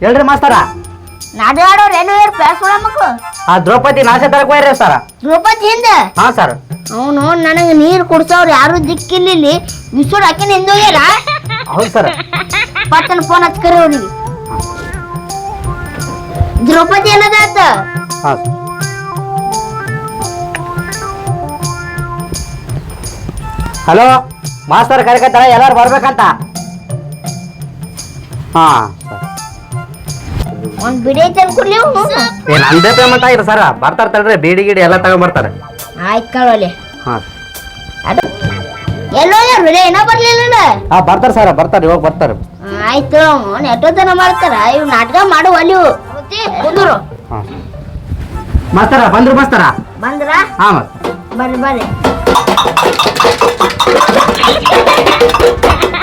ಹೇಳ್ರಿ ಮಾಸ್ತರ. ನಾಡಾಡೋರು ಏನು ಪ್ಯಾಸ್ಕೊಳ ಮಕ್ಕಳು. ಆ ದ್ರೌಪದಿ ನಾಶ ತರಕ್ ಹೋಯ್ರಿ ಸರ. ದ್ರೌಪದಿ ಹಿಂದ ಹಾ ಸರ್. ಅವನು ನನಗೆ ನೀರು ಕುಡ್ಸೋರು ಯಾರು ದಿಕ್ಕಿಲ್ಲಿ ಬಿಸೋಡ್ ಹಾಕಿ ನಿಂದೋಗ್ಯಾರ. ಹೌದು ಸರ್. ಪಟ್ಟನ ಫೋನ್ ಹಚ್ಕರಿ ಅವ್ರಿಗೆ. ದ್ರೌಪದಿ ಏನದಾತ? ಹಾ ಹಲೋ ಮಾಸ್ತರ್ ಕರೆಕತ್ತಾರ, ಎಲ್ಲಾರು ಬರ್ಬೇಕಂತ. ಹಾ ಒಂದ್ ಬಿಡಿ ಐತೆ ಅನ್ಕೊಡ್ಲಿ ಅವನು. ಏನ್ ಅಂದೇ ಪೇಮೆಂಟ್ ಆಗಿರ ಸರ್, ಬರ್ತಾರ ತಡ್ರಿ, ಬೀಡಿ ಗಿಡಿ ಎಲ್ಲ ತಗೊಂಡ್ ಬರ್ತಾರೆ. ಆಯ್ತು ಕಳೋಲೆ. ಹಾ ಎಲ್ಲೋ ಏನೋ ಬರ್ಲಿಲ್ಲ. ಹಾ ಬರ್ತಾರ ಸರ್, ಬರ್ತಾರ, ಇವಾಗ ಬರ್ತಾರ. ಆಯ್ತು ಅವ್ನು ಎಷ್ಟೊತ್ತನ ಮಾಡ್ತಾರ, ಇವ್ ನಾಟಕ ಮಾಡುವ ಅಲ್ಲಿ ಕುಂದ್ರು. ಹಾ ಮಾಸ್ತರ ಬಂದ್ರು ಮಾಸ್ತರ. ಬಂದ್ರ? ಹಾ ಬರ್ರಿ ಬರ್ರಿ.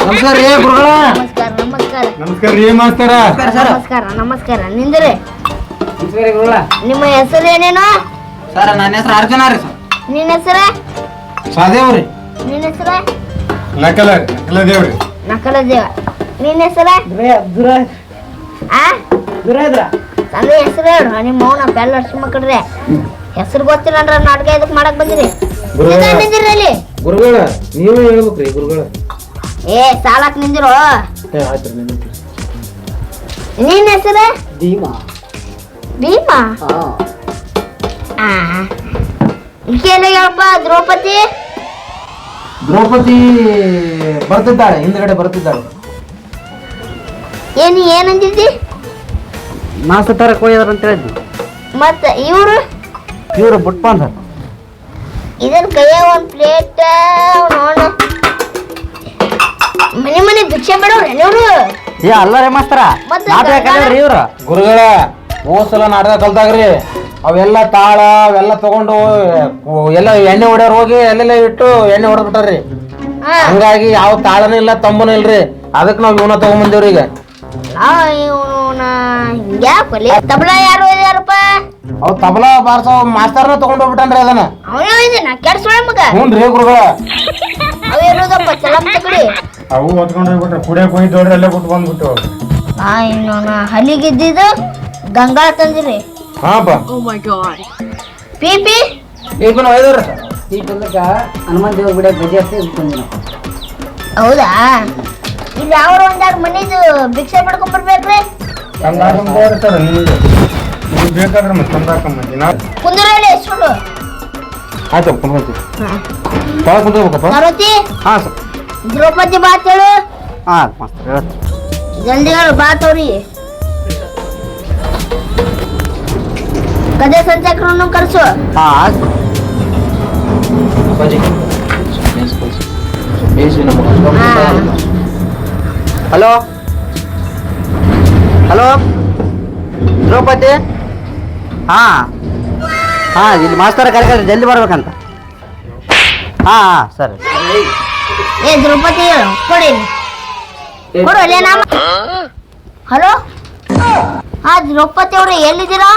ನಮಸ್ಕಾರ ರೀ ಗುರುಗಳ. ನಮಸ್ಕಾರ ನಮಸ್ಕಾರ. ನಮಸ್ಕಾರ ರೀ ಮಾಸ್ತರ. ನಮಸ್ಕಾರ ನಮಸ್ಕಾರ. ನಿಂದ್ರಿ. ನಮಸ್ಕಾರ ಗುರುಗಳ. ನಿಮ್ಮ ಹೆಸರು ಏನೇನೋ? ಸರ್ ನನ್ನ ಹೆಸರು ಅರ್ಜುನ ರೀ. ನಿನ್ನ ಹೆಸರ? ಸಾದೇವ್ರಿ. ನಿನ್ನ ಹೆಸರ? ನಕಲ ದೇವ್ರಿ. ನಕಲ ದೇವ. ನಿನ್ನ ಹೆಸರ? ಆ ತಂದೆ ಹೆಸರು ಹೇಳು. ನಿಮ್ಮ ಮೌನ ಬೆಲ್ಲ ವರ್ಷ ಮಕ್ಕಳ್ರೆ ಹೆಸರು ಗೊತ್ತಿಲ್ಲ ಅಂದ್ರ ನಾಟಕ ಇದಕ್ ಮಾಡಕ್ ಬಂದಿರಿ. ನಿಂದಿರಿ ಅಲ್ಲಿ. ಗುರುಗಳ ನೀವೇ ಹೇಳ್ಬೇಕ್ರಿ ಗುರುಗಳ. ಏ ಸಾಲಕ್ ನಿಂದಿರು. ನಿನ್ನ ಹೆಸರ? ಭೀಮಾ. ಭೀಮಾ? ಆ ಕೇಳ ಹೇಳಪ್ಪ. ದ್ರೌಪದಿ? ದ್ರೌಪದಿ ಬರ್ತಿದ್ದಾಳೆ, ಹಿಂದ್ಗಡೆ ಬರ್ತಿದ್ದಾಳೆ. ಏನಂದಿದ್ದಿ? ನಾಶ ತರಕ್ ಹೋಗ್ಯಾರ ಅಂತ ಹೇಳಿದ್ವಿ. ಮತ್ತ ಇವ್ರು? ಇವ್ರು ಬುಟ್ಪ ಅಂತ. ಇದನ್ ಕೈಯ ಒಂದ್ ಪ್ಲೇಟ್ ನೋಡ. ಮನೆ ಮನೆ ಭಿಕ್ಷೆ ಬಿಡೋರು ಇವ್ರು. ಏ ಅಲ್ಲ ರೀ ಮಾಸ್ತರ, ಮತ್ತೆ ನಾಟಕ ಕಲಿಯವ್ರಿ ಇವ್ರು. ಗುರುಗಳ ಹೋದ್ಸಲ ನಾಟಕ ಕಲ್ತಾಗ್ರಿ ಅವೆಲ್ಲ ತಾಳ ಅವೆಲ್ಲ ತಗೊಂಡು ಎಲ್ಲ ಎಣ್ಣೆ ಹೊಡ್ಯಾರ ಹೋಗಿ ಎಲ್ಲೆಲ್ಲ ಇಟ್ಟು ಎಣ್ಣೆ ಹೊಡೆದ್ಬಿಟ್ಟಾರ್ರಿ. ಹಂಗಾಗಿ ಯಾವ ತಾಳನೂ ಇಲ್ಲ ತಂಬನೂ ಇಲ್ರಿ. ಅದಕ್ಕೆ ನಾವ್ ಇವನ ತಗೊಂಬಂದೇವ್ರಿ. ಈಗ ತಬಲಾ ಯಾರು ಯಾರಪ್ಪ? ಅವ್ ತಬಲಾ ಬಾರ್ಸೋ ಮಾಸ್ತರ್ನ ತಗೊಂಡ್ ಹೋಗ್ಬಿಟ್ಟನ್ರಿ ಅದನ್ನ. ಅವನ ಕೆಡ್ಸೋಳ ಮಗ. ಹ್ಞೂನ್ರಿ ಗುರುಗಳ. ಅವ ಇರೋದಪ್ಪ ಚಲಂ ತಗಡಿ. ಅವು ಹೊತ್ಕೊಂಡು ಹೋಗ್ಬಿಟ್ರೆ ಕುಡಿಯಕ್ ಹೋಗಿದ್ದವ್ರಿ, ಅಲ್ಲೇ ಬಿಟ್ಟು ಬಂದ್ಬಿಟ್ಟು. ಇನ್ನೋನ ಹಲ್ಲಿಗಿದ್ದಿದ್ದು ಗಂಗಾ ತಂದಿರಿ. ಹಾಪ ಪೀಪಿ ಈಗಿನ ಒಯ್ದವ್ರಿ. ಹನುಮಾನ್ ದೇವ್ರ ಬಿಡ ಗಜೆ ಅಷ್ಟೇ ಇಟ್ಕೊಂಡಿನ. ಹೌದಾ? ಇಲ್ಲಿ ಅವ್ರ ಒಂದಾರು ಮನಿದು ಭಿಕ್ಷೆ ಪಡ್ಕೊಂಡ್ ಬರ್ಬೇಕ್ರಿ. ಬೇಕಾದ್ರೆ ಮತ್ತೆ ತಂದಾಕಂಬಂದಿ ನಾವು ಕುಂದರಲ್ಲಿ ಹೆಸರು. ಆಯ್ತು ಕುಂದ್ಕೊಂತೀವಿ. ಕುಂದ್ಕೋಬೇಕಪ್ಪ. ಸರತಿ ಹಾ ಸರ್. ದ್ರೌಪದಿ ಬಾತ್ ಹೇಳು. ಹಾ ಮಾಸ್ತರ್ ಹೇಳತ್ತಿ. ಜಲ್ದಿ ಹೇಳು ಬಾತ್ ಅವ್ರಿ. ಗದೆ ಸಂಚಾಕ್ರನ್ನು ಕರ್ಸು. ಹಾ ಆಯ್ತು. Hello hello Draupadi. ಹಾ ಹಾ ಇಲ್ಲಿ ಮಾಸ್ತರ ಕರೆಕ್ಟ್ ಜಲ್ದಿ ಬರ್ಬೇಕಂತ. ಹಾ ಹಾ ಸರಿ. ಏ ದ್ರೌಪದಿ ಹೇಳು ಕೊಡಿ. ಕೊಡು ಅಲ್ಲೇ ನಾಮ. ಹಲೋ ಹಾ ದ್ರೌಪದಿ ಅವ್ರೆ ಎಲ್ಲಿದ್ದೀರಾ?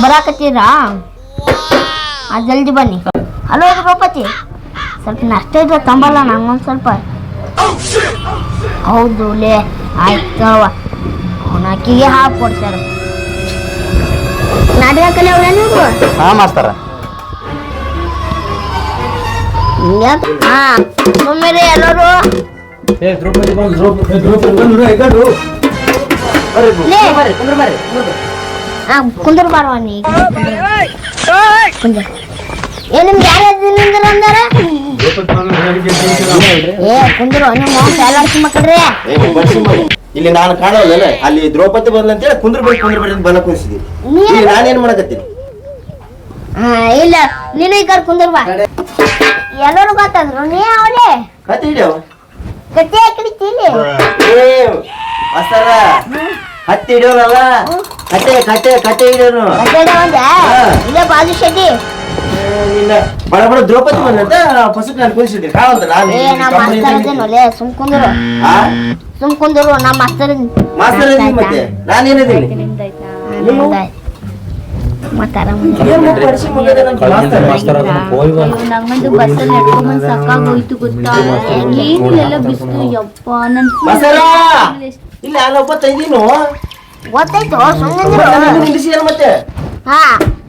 ಬರಾಕತ್ತೀರಾ? ಜಲ್ದಿ ಬನ್ನಿ. ಹಲೋ ದ್ರೌಪದಿ, ಸ್ವಲ್ಪ ನಷ್ಟ ಇದ್ರೆ ತಂಬಲ್ಲ ನಂಗೊಂದು ಸ್ವಲ್ಪ. ಹೌದು ಲೇ ಆಯ್ತವ. ಅವನಾಕಿಗೆ ಹಾಕಿ ಕೊಡ್ಸ್ಯಾರ. ನಾಟಕ ಕಲಿಯವ್ರ ನೀವು? ಹಾ ಮಾಸ್ತರ. ಹಾ ಮಮ್ಮಿರಿ ಎಲ್ಲರೂ ಕುಂದ್ರ ಬಾರವ ನೀ. ಕುಂದ್ರ ಏ ನಿಮ್ಗೆ ಯಾರು ನಿಂದ್ರ ಅಂದಾರ? ಏ ಕುಂದ್ರು ನಿಮ್ಮ ಎಲ್ಲಾರ್ಸಿ ಮಕ್ಕಳ್ರಿ. ಇಲ್ಲಿ ನಾನು ಕಾಣೋಲ್ಲ, ಅಲ್ಲಿ ದ್ರೌಪದಿ ಬಂದ್ಲ ಅಂತೇಳಿ ಕುಂದ್ರಬೇಡಿ ಅಂತ ಬಲ ಕುಣಿಸಿದೀನಿ. ನಾನೇನ್ ಮಾಡಕತ್ತೀನಿ? ಇಲ್ಲ ನೀನು ಈ ಕಡೆ ಕುಂದ್ರ ಬಾ. ಎಲ್ಲರೂ ಗೊತ್ತಂದ್ರು ನೀ ಅವಳೆ ಕತ್ತಿ ಹಿಡಿಯವ ಕಟ್ಟಿ ಹಾಕಿಡ್ತೀನಿ. ಮಾಸ್ತರ ಹತ್ತಿ ಹಿಡಿಯೋನಲ್ಲ, ಕಟ್ಟೆ ಕಟ್ಟೆ ಕಟ್ಟೆ ಹಿಡಿಯೋನು. ಇಲ್ಲೇ ಬಾಜು ಶೆಟ್ಟಿ ಬಡ ಬಡ ದ್ರೌಪದಿ ಬಂದಂತ ಪಸಕ್ ನಾನು ಕುಣಿಸಿದ್ದೀನಿ. ಏ ನಾ ಮಾಸ್ತರ್ ಇದ್ದೀನೊಲೆ ಸುಮ್ ಕುಂದ್ರು. ಸುಮ್ ಕುಂದ್ರು ನಾ ಮಾಸ್ತರ್. ಮಾಸ್ತರ ಮತ್ತೆ ನಾನೇನಿದ್ದೀನಿ? ಮತ್ತ ನಂಗಂದು ಬಸ್ಸಲ್ಲಿ ನಡ್ಕೊಂಡ್ ಸಾಕಾಗೋಯ್ತು ಗೊತ್ತಾ ಏನು ಎಲ್ಲ ಬಿಸಿಲು ಯಪ್ಪ ನನ್ ಇಲ್ಲ ಅಲ್ಲೊಬ್ಬ ತಂದೀನು ಗೊತ್ತಾಯ್ತು ಸುಮ್ಮನೆ ನಿಲ್ಲಿಸಿ ಮತ್ತೆ ಹಾ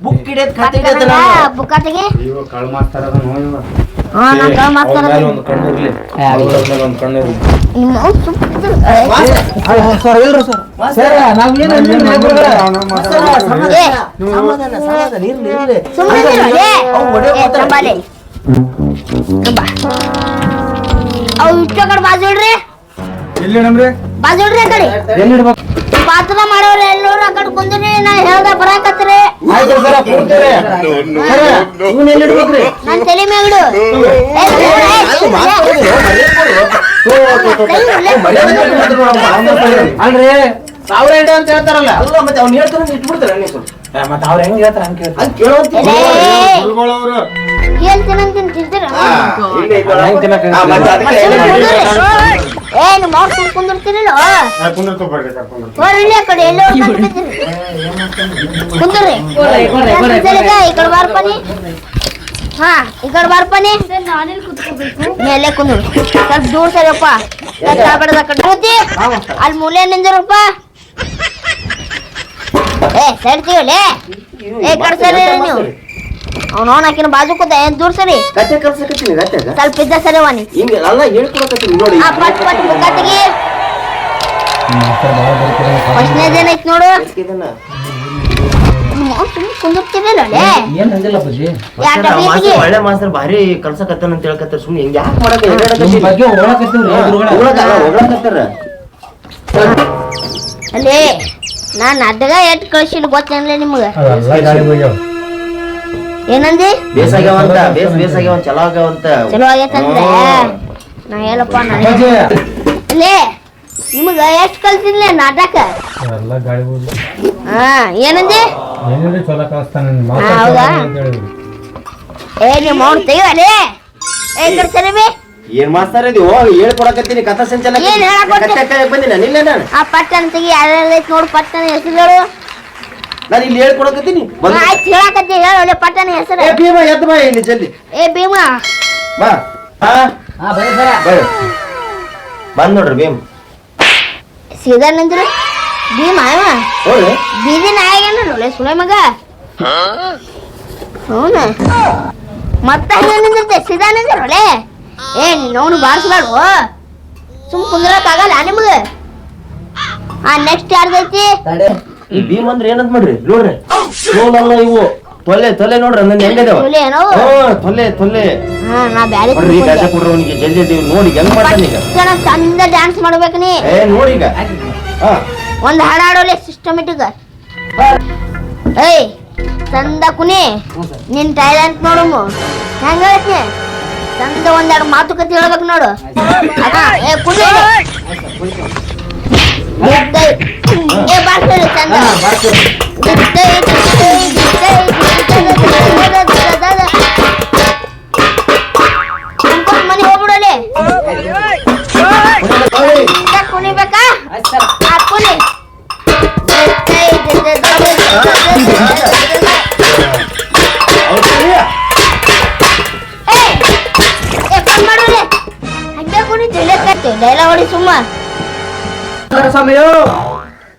ಬುಕ್ ಹಿಡಿಯೋದ್ ಖಾತೆ ಬುಕ್ಕ ತೆಗಿ ಕಳ್ ಮಾಸ್ತರ ಹಾ ನಾ ಕಳ ಮಾತಾಡ ಒಂದು ಕಣ್ಣಿರ್ಲಿ ಒಂದು ಕಣ್ಣಿರ್ಲಿ ಸರ್ ಇಲ್ರಿ ಸರ್ ನಾವೇನು ಸಮಾಧಾನ ಇರ್ಲಿ ಸುಮ್ಮನೆ ಅವು ಇಷ್ಟು ಕಡೆ ಬಾಜು ಇಡ್ರಿ ಎಲ್ಲಿ ನಮ್ರಿ ಬಾಜು ಇಡ್ರಿ ಆ ಕಡೆ ಎಲ್ಲಿ ಇಡ್ಬೇಕು ಪಾತ್ರ ಮಾಡೋರು ಎಲ್ಲರೂ ಆ ಕಡೆ ಕುಂದ್ರಿ ನಾ ಹೇಳ್ದ ಬರಾಕತ್ರಿ ಆಯ್ತು ಸರ್ ಕೂಡ್ತೀರಿ ಇವನ್ ಎಲ್ಲಿ ಇಡ್ಬೇಕ್ರಿ ನನ್ ತಲೆ ಮ್ಯಾಗಿಡು ಅಲ್ರಿ 1000 ಅಂತ ಹೇಳ್ತಾರಲ್ಲ ಅಲ್ಲ ಮತ್ತೆ ಅವ್ನು ಹೇಳ್ತಾನೆ ಇಟ್ಬಿಡ್ತಾರೆ ನೀವು ಮತ್ತೆ ಅವ್ರ ಹೆಂಗ್ ಹೇಳ್ತಾರ ಹಂಗೆ ಕೇಳ್ತಾರೆ ಅದು ಕೇಳುವಂತ ಹೇಳ್ತೀನಂತೀನಿ ತಿಂತೀರ ಏನು ಮಾಡ್ಕೊಂಡು ಕುಂದಿರ್ತೀನಿಲ್ಲ ಬರ್ರಿ ಆ ಕಡೆ ಎಲ್ಲೋ ಕುಂದ್ರಿ ಈ ಕಡೆ ಬಾರ್ಪನಿ ಹಾ ಈ ಕಡೆ ಬಾರ್ಪನಿ ನಾನೆಲ್ಲಿ ಕುತ್ಕೋಬೇಕು ಮೇಲೆ ಕುಂದ್ರು ಸ್ವಲ್ಪ ದೂರ ಸರಿಯಪ್ಪ ಕಡೆ ಅಲ್ಲಿ ಮೂಲೆ ನಿಂದಿರಪ್ಪ ಏ ಸರಿ ತಿಳಿ ಏ ಕಡೆ ಸರಿ ನೀವು ಅವ್ನು ಹಾಕಿನ ಬಾಜು ಕೂತ ಏನ್ ದೂರ ಸರಿ ಗತ್ತೆ ಕಲ್ಸಕತ್ತೀನಿ ಗತ್ತೆಗ ಸ್ವಲ್ಪ ಇದ್ದ ಸರಿ ವಾಣಿ ಹಿಂಗೆ ಎಲ್ಲ ಹೇಳ್ಕೊಳಕತ್ತೀನಿ ನೋಡಿ ಆ ಪಟ್ ಪಟ್ ಬುಕ್ಕ ತೆಗಿ ಫಸ್ಟ್ನೇದ್ ಏನೈತ್ ನೋಡು ಇದನ್ನ ಸುಮ್ಮನೆ ಕುಂದಿರ್ತೀನಿಲ್ಲ ಏನ್ ಹಂಗಿಲ್ಲ ಬಜ್ಜಿ ಯಾಕೆ ಒಳ್ಳೆ ಮಾಸ್ತರ್ ಭಾರಿ ಕಲ್ಸಕತ್ತಾನ ಅಂತ ಹೇಳ್ಕತ್ತಾರ ಸುಮ್ಮನೆ ಹಿಂಗೆ ಯಾಕೆ ಮಾಡಕ್ಕೆ ನಿಮ್ ಬಗ್ಗೆ ಹೊಗಳಕತ್ತಾರ ಅಲ್ಲಿ ನಾನ್ ಅಡ್ಡಗ ಎಟ್ ಕಳ್ಸಿಲ್ಲ ಗೊತ್ತೇನ್ಲ ನಿಮ್ಗ ಏನಂದಿ ಬೇಸಾಗ್ಯಾವಂತ ಬೇಸಾಗ್ಯಾವಂತ ಚಲೋ ಆಗ್ಯಾವಂತ ಚಲೋ ಆಗೈತಂದ್ರೆ ನಾ ಹೇಳಪ್ಪ ಅಲ್ಲೇ ನಿಮಗ ಎಷ್ಟ್ ಕಲ್ತಿನ್ಲೆ ನಾಟಕ ಎಲ್ಲ ಗಾಡಿ ಹಾ ಏನಂದಿ ಏನಿದೆ ಚಲೋ ಕಳಿಸ್ತಾನೆ ಹೌದಾ ಏ ನಿಮ್ಮ ಅವ್ನು ತೆಗಿವಲೇ ಏ ಕಡೆ ಸರಿ ಬಿ ಏನ್ ಮಾಸ್ತರ್ ಇದು ಹೇಳ್ಕೊಡಕತ್ತೀನಿ ಕಥಾ ಸಂಚಲನ ಏನ್ ಹೇಳಕ್ ಬಂದಿನ ನಿಲ್ಲ ನಾನು ಆ ಪಟ್ಟಣ ತೆಗಿ ಯಾರ್ಯಾರೈತ್ ನೋಡು ಪಟ್ಟಣ ಹೆಸರುಗಳು ನಾನು ಇಲ್ಲಿ ಹೇಳ್ಕೊಡಕತ್ತೀನಿ ಆಯ್ತು ಹೇಳಕತ್ತಿ ಹೇಳೋಲೆ ಪಟ್ಟಣ ಹೆಸರು ಏ ಭೀಮ ಎದ್ದು ಬಾ ಇಲ್ಲಿ ಜಲ್ದಿ ಏ ಭೀಮಾ ಬಾ ಹಾ ಬರ್ರಿ ಬಂದ್ ನೋಡ್ರಿ ಭೀಮ್ ಸೀದಾ ನಿಂದ್ರು ಭೀಮಾ ಹೋಗ್ರಿ ಬೀದಿ ನಾಯಗನಲ್ಲ ಸುಳೆ ಮಗ ಹೌನ ಮತ್ತ ಹಂಗ ನಿಂದಿರ್ತೆ ಸೀದಾ ನಿಂದಿರೊಳೆ ಏ ನೀನು ಬಾರಿಸ್ಬೇಡ ಸುಮ್ ಕುಂದ್ರಕ್ಕಾಗಲ್ಲ ನಿಮ್ಗ ಆ ನೆಕ್ಸ್ಟ್ ಯಾರ್ದೈತಿ ಈ ಭೀಮ್ ಅಂದ್ರೆ ಏನಂತ ಮಾಡ್ರಿ ನೋಡ್ರಿ ನೋಡಲ್ಲ ಇವು ತೊಲೆ ನೋಡ್ರಿ ನನ್ನ ಹೆಂಗದೇವ ಸುಳೆ ಏನೋ ತೊಲೆ ಹಾ ನಾ ಬ್ಯಾರೆ ನೋಡ್ರಿ ಬ್ಯಾಸ ಕೊಡ್ರಿ ಅವನಿಗೆ ಜಲ್ದಿ ನೋಡಿ ಹೆಂಗ್ ಮಾಡ್ತಾನೆ ಈಗ ಚಂದ ಡ್ಯಾನ್ಸ್ ಮಾಡ್ಬೇಕು ನೀ ಏ ನೋಡಿ ಈಗ ಹಾ ಒಂದ್ ಹಾಡು ಹಾಡೋಲೆ ಸಿಸ್ಟಮೆಟಿಕ್ ಏಯ್ ಚಂದ ಕುನಿ ನಿನ್ ಟ್ಯಾಲೆಂಟ್ ನೋಡಮ್ಮ ಹೆಂಗ ಹೇಳ್ತಿ ಚಂದ ಒಂದೆರಡು ಮಾತುಕತೆ ಹೇಳ್ಬೇಕು ನೋಡು ಏ ಕುನಿ ಏ ಬಾರ್ಸೋಳಿ ಚಂದ ಮನೆ ಹೋಗ್ಬಿಡೋಲೆ ಕುಣಿಬೇಕಾ ಕುನಿ ಡೈಲಾಗ್ ಹೊಡಿ ಸುಮ್ಮ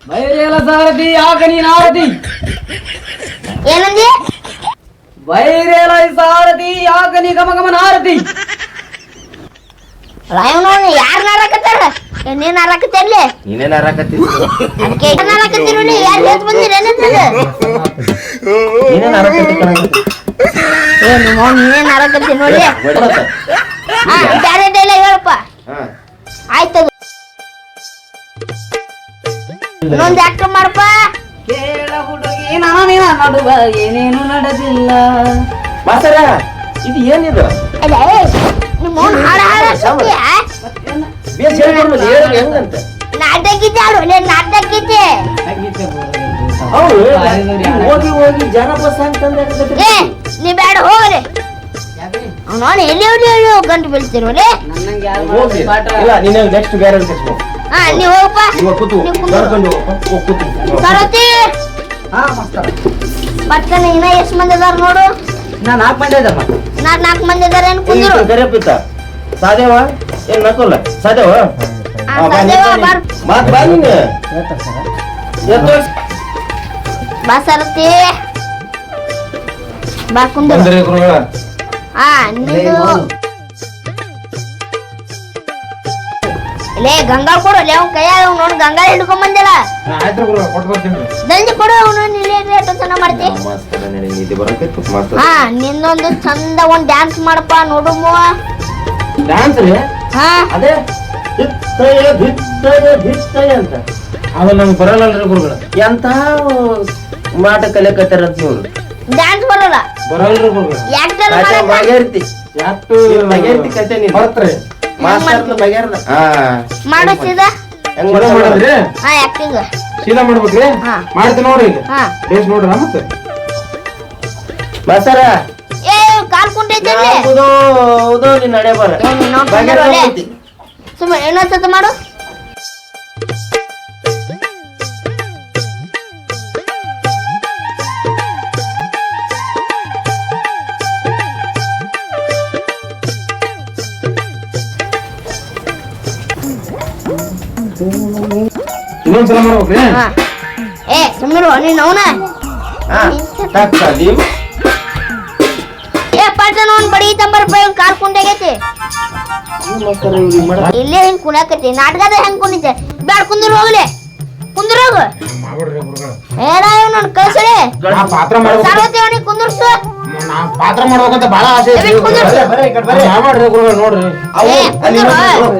ಬೈರೇಲ ಸಾರಥಿ ಯಾಕ ನೀನ್ ಆರತಿ ಏನಂದಿ ಬೈರೇಲ ಸಾರಥಿ ಯಾಕ ನೀ ಗಮ ಗಮನ ಆರತಿ ರಾಯವ್ನವ್ನು ಯಾರು ನಾರಾಕತ್ತಾರ ನೀನ್ ನಾರಾಕತ್ತಲ್ಲಿ ನೀನೇನ್ ಹಾರಾಕತ್ತೀನಿ ಅದಕ್ಕೆ ನಾರಾಕತ್ತೀರಿ ಯಾರು ಹೇಳ್ತ ಬಂದಿರ ನೀನೇನ್ ಹಾರಾಕತ್ತಿ ನೀನೇ ನಾರಾಕತ್ತಿ ನೋಡಿ ಬೇರೆ ಡೈಲಾಗ್ ಹೇಳಪ್ಪ ಆಯ್ತದ ಇನ್ನೊಂದು ಆಕ್ಟರ್ ಮಾಡಪ್ಪ ಕೇಳ ಹುಡುಗಿ ನಾನಿನ ನಡುವ ಏನೇನು ನಡೆದಿಲ್ಲ ಮಾಸ್ತರ ಇದು ಏನಿದು ಅಲ್ಲ ನಿಮ್ಮ ಹಾಡ ಬೇಸ್ ಹೇಳ್ಕೊಡ್ಬೋದು ಹೇಳಿ ಹೆಂಗಂತ ನಾಟಕಿದ್ದೆ ಅಲ್ವೇ ನಾಟಕಿದ್ದೆ ಹೌದು ಹೋಗಿ ಜನಪದ ಅಂತಂದ್ರೆ ಏ ನೀ ಬೇಡ ಹೋಗ್ರಿ ಅವನು ಎಲ್ಲಿ ಗಂಟು ಬೀಳ್ತಿರೋಲೆ ಇಲ್ಲ ನೀನು ನೆಕ್ಸ್ಟ್ ಬೇರೆ ಕಟ್ಸ್ಕೊ ಹಾ ನೀ ಹೋಗಪ್ಪ ಇವಾಗ ಕೂತು ನೀವ್ ಕುಂದ್ರು. ಕರ್ಕೊಂಡು ಹೋಗಪ್ಪ. ಹೋಗ್ ಕೂತು ಸರತಿ ಹಾ ಮಾಸ್ತರ ಪಟ್ಟಣ ಇನ್ನ ಎಷ್ಟ್ ಮಂದಿ ಅದಾರ ನೋಡು. ನಾ 4 ಮಂದಿ ಇದ್ದಪ್ಪ. 4 ಮಂದಿ ಅದಾರ ಏನ್ ಕುಂದ್ರು. ಕರೆಪಿತ್ತ ಸಾದೇವ ಏನ್ ನಕೋಲ್ಲ ಸಾದೇವ ಸಾದೇವ ಬಾರ್ ಮಾತ್ ಬಾ ನೀನು ಬಾ ಸರತಿ ಬಾ ಕುಂದ್ರು. ಬಂದ್ರಿ ಗುರುಗಳ ನೀನು ಲೇ ಗಂಗಾಳ ಕೊಡು ಲೇ ಅವ್ನ ಕೈಯಾಗ ನೋಡ್ ಗಂಗಾಳ ಹಿಡ್ಕೊಂಡ್ ಬಂದಿಲ್ಲ. ಆಯ್ತು ಗುರುಗಳ ಕೊಟ್ಟು ಬರ್ತೀನಿ. ಜಲ್ದಿ ಕೊಡು ಅವನು ನಿಲ್ಲಿ ಚಂದ ಮಾಡ್ತಿ. ನಿನ್ನೊಂದು ಚಂದ ಒಂದ್ ಡ್ಯಾನ್ಸ್ ಮಾಡಪ್ಪ ನೋಡುಮು. ಡ್ಯಾನ್ಸ್ ರೀ ಹಾ ಅದೇ ಭಿತ್ತಯ ಭಿತ್ತಯ ಭಿತ್ತಯ ಅಂತ ಅದು ನಮ್ಗೆ ಬರಲ್ಲಲ್ರಿ ಗುರುಗಳ. ಎಂತ ಮಾಟ ಕಲಿಯಕತ್ತಾರ ಅಂತ ನೀವು ಡ್ಯಾನ್ಸ್ ಬರಲ್ಲ ಬರಲ್ರಿ ಗುರುಗಳ. ಯಾಕ್ಟರ್ ಬಗೆಹರ್ತಿ ಯಾಕೆ ಬಗೆಹರ್ತಿ ಕತೆ ನೀನು ಬರ್ತ್ರಿ ಮಾಸ್ತರ್ನ ಬಗೆಹರ್ದ ಮಾಡು ಸೀದಾ. ಹೆಂಗ್ ಸೀದಾ ಮಾಡೋದ್ರಿ ಆಕ್ಟಿಂಗ್ ಸೀದಾ ಮಾಡ್ಬೇಕ್ರಿ. ಹಾ. ಮಾಡ್ತೀನಿ ನೋಡ್ರಿ ಈಗ ಹಾ ಡೇಸ್ ನೋಡ್ರಿ ಮತ್ತೆ ಮಾಸ್ತರ ಏ ಕಾಲ್ ಕುಂಟೈತೆ ಹೌದು ನೀನ್ ನಡೆ ಬರ ಬಗೆಹರ್ತಿ ಸುಮ್ಮನೆ ಇನ್ನೊಂದ್ಸತ ಮಾಡು. ಇನ್ನೊಂದ್ಸಲ ಮಾಡ್ಬೇಕ್ರಿ. ಹಾ ಏ ಸುಮ್ಮನೆ ನೀನ್ ಅವನ ಏ ಪಟ್ಟಣ ಒಂದ್ ಬಡಿ ತಂಬರ್ ಕಾಲ್ ಕುಂಟಾಗೈತಿ. ಇಲ್ಲೇ ಹಿಂಗ್ ಕುಣಾಕತಿ ನಾಟಕದ ಹೆಂಗ್ ಕುಣಿತೆ ಬ್ಯಾಡ ಕುಂದ್ರ ಹೋಗ್ಲಿ ಕುಂದ್ರ ಹೋಗು. ಮಾಡ್ಬಿಡ್ರಿ ಗುರುಗಳ. ಏನ ನನ್ ಕಳ್ಸಳಿ ನಾ ಪಾತ್ರ ಮಾಡ್ಬೇಕು. ಸಾರ್ವತಿ ಅವನಿಗೆ ಕುಂದ್ರಸು. ನಾ ಪಾತ್ರ ಮಾಡ್ಬೇಕಂತ ಬಹಳ ಆಸೆ ಐತಿ. ಎದಕ್ ಕುಂದ್ರಸು? ಮಾಡ್ರಿ ಗುರುಗಳ ನೋಡ್ರಿ.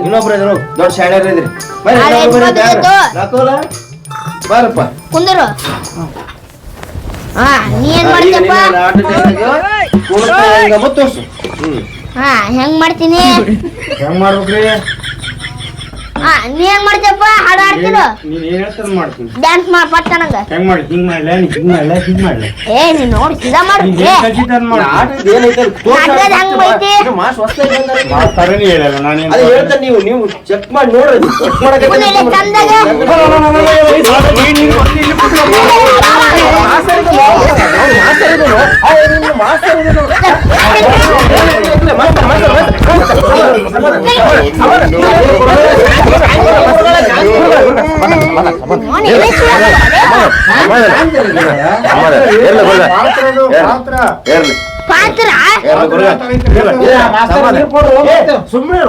ಇನ್ನೊಬ್ರು ದೊಡ್ಡ ಶಾಳ್ಯಾರ ಇದ್ರಿ ಬಾರಪ್ಪ ಕುಂದರು. ಹಾ ನೀ ಏನ್ ಮಾಡ್ತೀಯಪ್ಪ. ತೋರ್ಸು ಹಾ ಹೆಂಗ್ ಮಾಡ್ತೀನಿ. ಹೆಂಗ್ ಮಾಡ್ಬೇಕ್ರಿ. ಹಾ ನೀ ಏನ್ ಮಾಡ್ತೀಯಪ್ಪ ಹಾಡು ಹಾಡ್ತಿರು ನೀನ್ ಏನ್ ಹೇಳ್ತಾರ ಮಾಡ್ತೀನಿ. ಡ್ಯಾನ್ಸ್ ಮಾಡ್ ಪಟ್ಟಣಂಗ. ಹೆಂಗ್ ಮಾಡಿ ಹಿಂಗ್ ಮಾಡ್ಲ ಹಿಂಗ್ ಮಾಡ್ಲ ಹಿಂಗ್ ಮಾಡ್ಲ ಏ ನೀನ್ ನೋಡಿ ಸಿದಾ ಮಾಡು. ಏ ನಾಟಕದ ಹೆಂಗ್ ಬೈತಿ. ಮಾಡ್ತಾರೇನೆ ಹೇಳಲ್ಲ ನಾನೇನ್ ಅದು ಹೇಳ್ತಾರೆ ನೀವು ಚೆಕ್ ಮಾಡಿ ನೋಡ್ರಿ ಚೆಕ್ ಕುಂದ್ರೆ ಇಲ್ಲಿ ಚಂದಾಗ. ಪಾತ್ರ ಸುಮ್ಮನೆ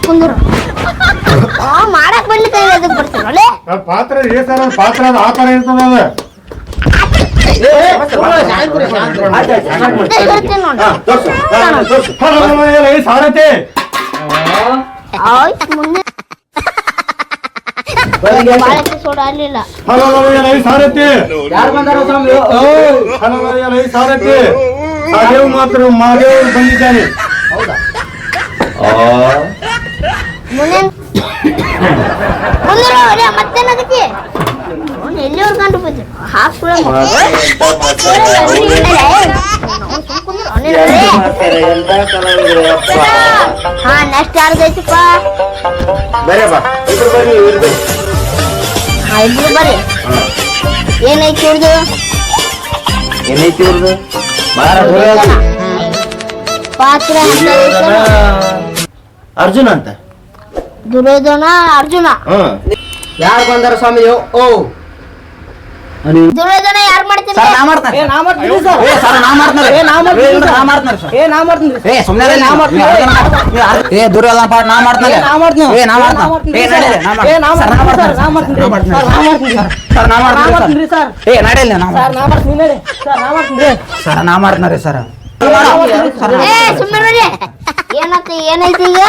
ಕುಂದ್ರು ಮಾಡಕ್ ಬರ್ಲಿಕ್ಕೆ ಅದಕ್ಕೆ ಬರ್ತಾರಲ್ಲ. ಪಾತ್ರ ಪಾತ್ರ ಆ ತರ ಇರ್ತದ ಅದು. ಹೇಳ್ತೀನಿ ನೋಡಿ. ಸಾರಥಿ ಆಯ್ತು ಮುಂದೆ ಬಾಳಕ್ಕೆ ಸೋಡಾ ಆಗ್ಲಿಲ್ಲ. ಸಾರಥಿ ಯಾರು ಬಂದಾರ ಸ್ವಾಮಿ? ಸಾರಥಿ ಮಹಾದೇವ್ ಮಾತ್ರ ಮಹಾದೇವ್ ಬಂದಿದ್ದಾನೆ. ಮುಂದೆ ಕುಂದ್ರು ಮತ್ತೇನಾಗತಿ ಎಲ್ಲಿವ್ರು ಕಂಡು ಹೋಯ್ತು ಹಾಸ್ಪಿಟಲ್. ಹಾ ನೆಕ್ಸ್ಟ್ ಯಾರ್ದೈತಿಪ್ಪ. ಹಾ ಇಬ್ರು ಬರ್ರಿ. ಏನೈತಿ ಇವ್ರದು ಏನೈತಿ ಇವ್ರದ್ದು ಪಾತ್ರ ಅರ್ಜುನ ಅಂತ ದುರ್ಯೋಧನ ಅರ್ಜುನ. ಯಾರು ಬಂದಾರ ಸ್ವಾಮಿ? ಓ ದುರ್ಯೋಧನ ಯಾರು ಮಾಡ್ತೀನಿ. ಏ ನಾ ಮಾಡ್ತೀನಿ ಸರ್. ಏ ಸರ್ ನಾ ಮಾಡ್ತೀನಿ. ಏ ನಾ ಮಾಡ್ತೀನಿ ಸರ್. ನಾ ಮಾಡ್ತೀನಿ ಸರ್. ಏ ನಾ ಮಾಡ್ತೀನಿ. ಏ ಸುಮ್ಮನೆ ನಾ ಮಾಡ್ತೀನಿ. ಏ ದುರ್ಯೋಧನ ಪಾಠ ನಾ ಮಾಡ್ತೀನಿ. ನಾ ಮಾಡ್ತೀನಿ. ಏ ನಾ ಮಾಡ್ತೀನಿ. ಏ ನಡೀಲಿ ನಾ ಮಾಡ್ತೀನಿ. ಏ ನಾ ಮಾಡ್ತೀನಿ ಸರ್. ನಾ ಮಾಡ್ತೀನಿ. ನಾ ಮಾಡ್ತೀನಿ ಸರ್. ನಾ ಮಾಡ್ತೀನಿ ಸರ್. ಏ ನಡೀಲಿ ನಾ ಸರ್. ನಾ ಮಾಡ್ತೀನಿ ನಡಿ ಸರ್. ನಾ ಮಾಡ್ತೀನಿ ಸರ್. ನಾ ಮಾಡ್ತೀನಿ ಸರ್. ಏ ಸುಮ್ಮನೆ ಏನೈತಿ ಈಗ.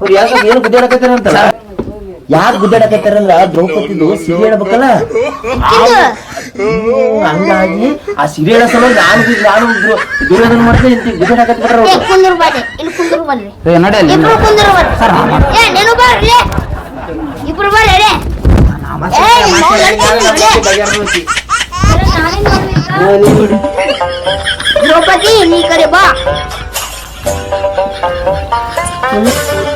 ಅವ್ರು ಯಾಕೆ ಏನು ಗುದ್ದಾಡಕತ್ತಾರ ಅಂತ ಯಾಕೆ ಗುದ್ದಾಡಕತ್ತಾರಂದ್ರ ದ್ರೌಪದಿದು ಸಿರಿ ಹೇಳ್ಬೇಕಲ್ಲ. ಹಂಗಾಗಿ ಆ ಸಿರಿ ಹೇಳೋ ಸಲ ನಾನು ದುರ್ಯೋಧನ ಮಾಡ್ತೀನಿ ಗುದ್ದಾಡಕತ್ತಾರ. ಕುಂದ್ರು ಬರ್ರಿ ಇಲ್ಲಿ ಕುಂದ್ರು ಬರ್ರಿ. ಏ ನಡೀಲಿ ಇಬ್ರು ಕುಂದ್ರು ಬರ್ರಿ. ಏ ನೀನು ಬರ್ರಿ ಇಬ್ರು ಬರ್ರಿ. ದ್ರೌಪದಿ ನೀ ಕಡೆ ಬಾ.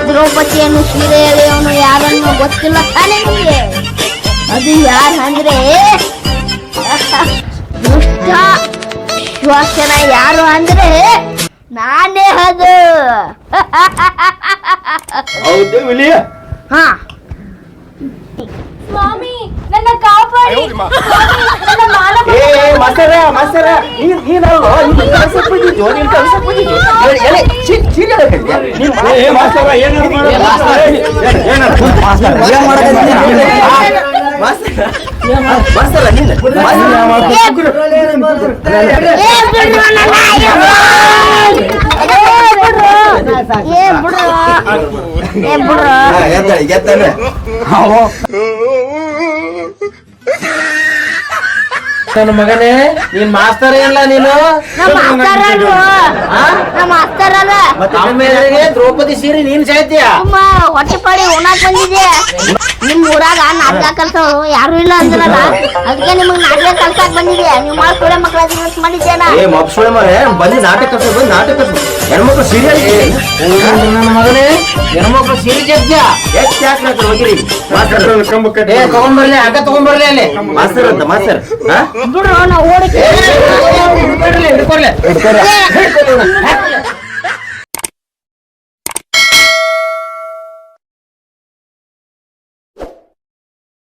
ದ್ರೌಪದಿಯನ್ನು ಸೀರೆ ಎಳೆಯವನು ಯಾರನ್ನು ಗೊತ್ತಿಲ್ಲ ತಾನೇ ನಿಮಗೆ. ಅದು ಯಾರು ಅಂದ್ರೆ ದುಷ್ಟ ಶ್ವಾಸನ ಯಾರು ಅಂದ್ರೆ ನಾನೇ ಅದು. ಹೌದೇ ವಿಲಿಯ ಹಾ ಸ್ವಾಮಿ ನನ್ನ ಕಾಪಾಡಿ ನನ್ನ ಮಾನ ಏ ಮಾಸ್ತರ ಮಾಸ್ತರ ನೀನಲ್ವಾ ನೀನು ಕಳ್ಸಕ್ ಬಂದಿದ್ಯೋ ನೀನು ಕಳ್ಸಕ್ ಬಂದಿದ್ಯೋ ಎಲೆ ಚೀಲ ಏ ಮಾಸ್ತರ ಏನಾದ್ರು ಮಾಸ್ತರ ನಿನ್ನ ಏ ಬಿಡ್ರು ನನ್ನ ಏ ಬಿಡ್ರು ಗೆದ್ದಾನೆ ನನ್ನ ಮಗನೇ ನೀನ್ ಮಾಸ್ತರ್ ಇಲ್ಲ ನೀನು ನಮ್ಮ ಅಷ್ಟರಲ್ಲ ಆಮೇಲೆ ದ್ರೌಪದಿ ಸೀರೆ ನೀನ್ ಸಾಯ್ತೀಯ. ಅಮ್ಮ ಹೊಟ್ಟೆ ಪಾಡಿ ಉಣ್ಣಾಕ್ ಬಂದಿದ್ದೆ. ನಿಮ್ ಊರಾಗ ನಾಟಕ ಕಲ್ಸೋರು ಯಾರು ಇಲ್ಲ ಅಂದ್ರಲ್ಲ, ಅದಕ್ಕೆ ನಿಮಗ್ ನಾಟಕ ಕಲ್ಸಾಕ್ ಬಂದಿದೆ. ನೀವು ಮಾಡಿ ಸುಳೆ ಮಕ್ಕಳ ಮಾಡಿದ್ದೇನ? ಏ ಮಬ್ಸುಳೆ ಮರೆ ಬಂದು ನಾಟಕ ಕಲ್ಸೋದು ಬಂದು ನಾಟಕ ಕಲ್ಸೋದು ಹೆಣ್ಮಕ್ಳು ಸೀರಿಯಲ್ ನನ್ನ ಮಗನೇ ಹೆಣ್ಮಕ್ಳು ಸೀರೆ ಜಗ್ಯ ಎಷ್ಟು ಯಾಕೆ ಹೋಗಿರಿ ಮಾಸ್ತರ ಏ ತಗೊಂಡ್ಬರ್ಲಿ ಅಕ್ಕ ತಗೊಂಡ್ಬರ್ಲಿ ಅಲ್ಲಿ ಮಾಸ್ತರ್ ಅಂತ ಮಾಸ್ತರ್ ಹಾ ಬಿಡ್ರು ನಾವು ಓಡಕ್ಕೆ ಹಿಡ್ಕೊಡ್ಲಿ ಹಿಡ್ಕೊಡ್ಲಿ